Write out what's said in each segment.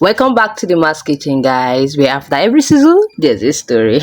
Welcome back to the Mass Kitchen, guys, where after every season there's a story.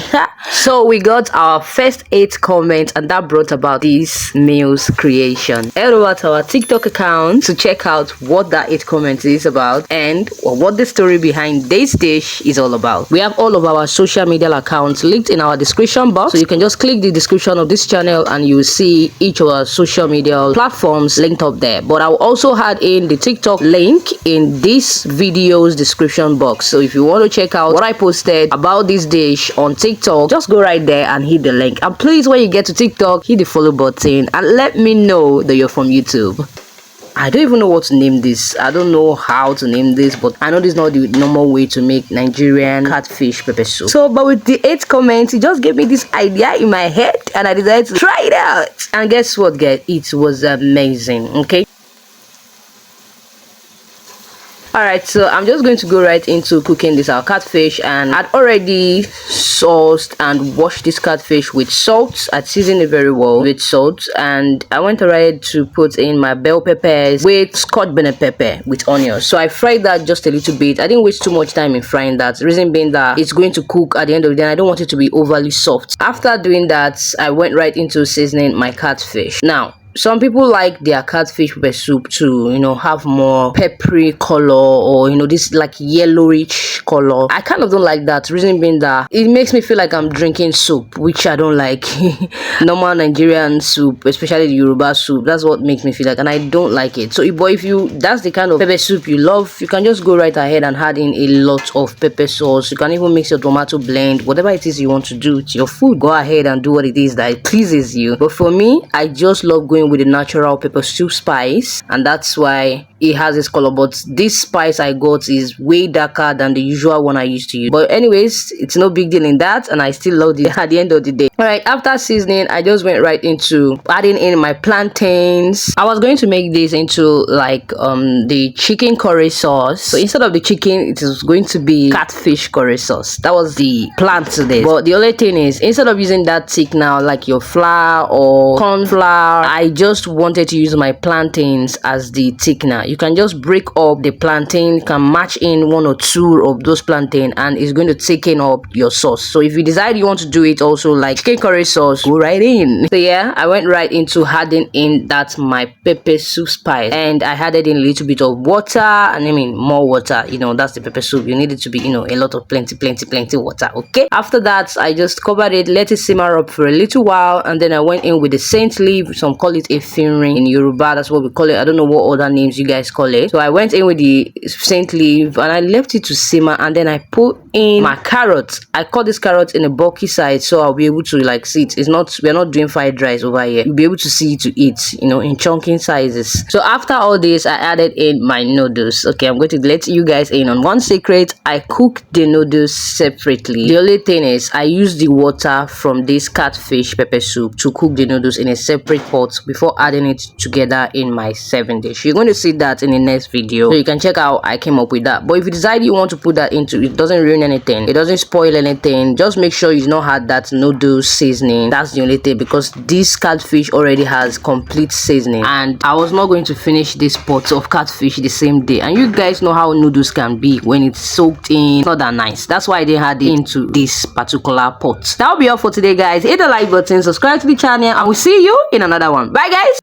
So we got our first 8 comments, and that brought about this meal's creation. Head over to our TikTok account to check out what that 8 comments is about and what the story behind this dish is all about. We have all of our social media accounts linked in our description box, so you can just click the description of this channel and you will see each of our social media platforms linked up there. But I'll also add in the TikTok link in this video's description box, so if you want to check out what I posted about this dish on TikTok, just go right there and hit the link. And please, when you get to TikTok, hit the follow button and let me know that you're from YouTube. I don't even know what to name this. I don't know how to name this, but I know this is not the normal way to make Nigerian catfish pepper soup. So, but with the 8 comments, it just gave me this idea in my head and I decided to try it out. And guess what, guys? It was amazing, okay? Alright, so I'm just going to go right into cooking this our catfish, and I'd already sauced and washed this catfish with salt. I'd seasoned it very well with salt, and I went ahead to put in my bell peppers with scotch bonnet pepper with onions. So I fried that just a little bit. I didn't waste too much time in frying that, the reason being that it's going to cook at the end of the day and I don't want it to be overly soft. After doing that, I went right into seasoning my catfish. Now, some people like their catfish pepper soup to, have more peppery color, or, this like yellowish color. I kind of don't like that, reason being that it makes me feel like I'm drinking soup, which I don't like. Normal Nigerian soup, especially the Yoruba soup, that's what makes me feel like, and I don't like it. So, if that's the kind of pepper soup you love, you can just go right ahead and add in a lot of pepper sauce. You can even mix your tomato blend, whatever it is you want to do to your food. Go ahead and do what it is that pleases you. But for me, I just love going with the natural pepper soup spice, and that's why it has this color. But this spice I got is way darker than the usual one I used to use. But anyways, it's no big deal in that, and I still love it at the end of the day. All right, after seasoning, I just went right into adding in my plantains. I was going to make this into like the chicken curry sauce. So instead of the chicken, it is going to be catfish curry sauce. That was the plan today. But the only thing is, instead of using that thickener like your flour or corn flour, I just wanted to use my plantains as the thickener. You can just break up the plantain, can match in 1 or 2 of those plantain, and it's going to thicken up your sauce. So if you decide you want to do it also like chicken curry sauce, go right in. So yeah, I went right into adding in that my pepper soup spice, and I added in a little bit of water, and I mean more water. That's the pepper soup. You need it to be a lot of plenty water. Okay, after that, I just covered it, let it simmer up for a little while, and then I went in with the saint leaf. Some call it a finring in Yoruba, that's what we call it. I don't know what other names you guys call it. So I went in with the saint leaf and I left it to simmer, and then I put in my carrots. I cut this carrot in a bulky size, so I'll be able to see it. We're not doing fried rice over here. You'll be able to see it to eat, in chunking sizes. So after all this, I added in my noodles. Okay, I'm going to let you guys in on one secret. I cook the noodles separately. The only thing is, I use the water from this catfish pepper soup to cook the noodles in a separate pot before adding it together in my 7 dish. You're going to see that in the next video, so you can check how I came up with that. But if you decide you want to put that into, it doesn't ruin anything, it doesn't spoil anything. Just make sure you not had that noodles seasoning. That's the only thing, because this catfish already has complete seasoning, and I was not going to finish this pot of catfish the same day. And you guys know how noodles can be when it's soaked in. It's not that nice. That's why I didn't add it into this particular pot. That'll be all for today, guys. Hit the like button, subscribe to the channel, and we'll see you in another one. Bye, guys.